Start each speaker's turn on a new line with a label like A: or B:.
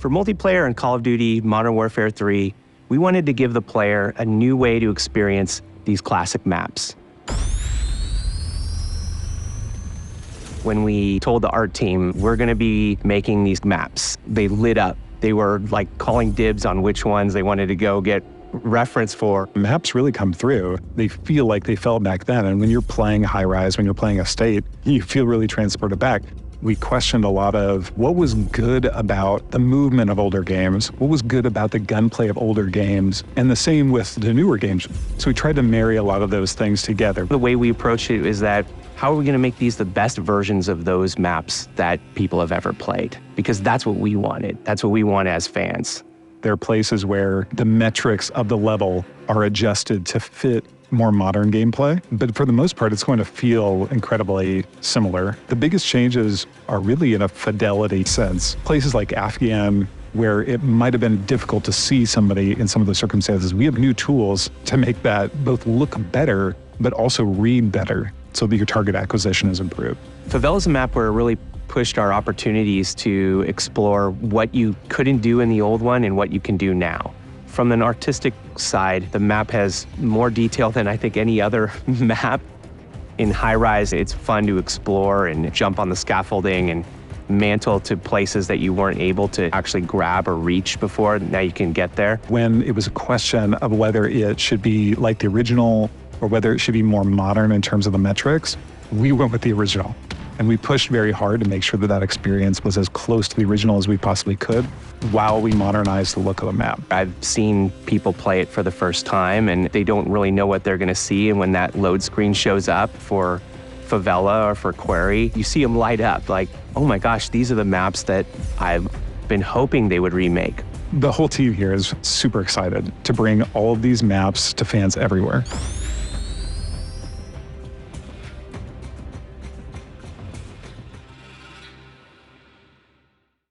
A: For multiplayer and Call of Duty Modern Warfare 3, we wanted to give the player a new way to experience these classic maps. When we told the art team, we're gonna be making these maps, they lit up. They were like calling dibs on which ones they wanted to go get reference for.
B: Maps really come through. They feel like they felt back then. And when you're playing High Rise, when you're playing Estate, you feel really transported back. We questioned a lot of what was good about the movement of older games, what was good about the gunplay of older games, and the same with the newer games. So we tried to marry a lot of those things together.
A: The way we approach it is that, how are we gonna make these the best versions of those maps that people have ever played? Because that's what we wanted. That's what we want as fans.
B: There are places where the metrics of the level are adjusted to fit more modern gameplay, but for the most part, it's going to feel incredibly similar. The biggest changes are really in a fidelity sense. Places like Afghan, where it might have been difficult to see somebody in some of those circumstances, we have new tools to make that both look better, but also read better, so that your target acquisition is improved.
A: Favela is a map where it really pushed our opportunities to explore what you couldn't do in the old one and what you can do now. From an artistic side, the map has more detail than I think any other map. In High Rise, it's fun to explore and jump on the scaffolding and mantle to places that you weren't able to actually grab or reach before. Now you can get there.
B: When it was a question of whether it should be like the original or whether it should be more modern in terms of the metrics, we went with the original. And we pushed very hard to make sure that that experience was as close to the original as we possibly could while we modernized the look of the map.
A: I've seen people play it for the first time and they don't really know what they're gonna see, and when that load screen shows up for Favela or for Quarry, you see them light up like, oh my gosh, these are the maps that I've been hoping they would remake.
B: The whole team here is super excited to bring all of these maps to fans everywhere.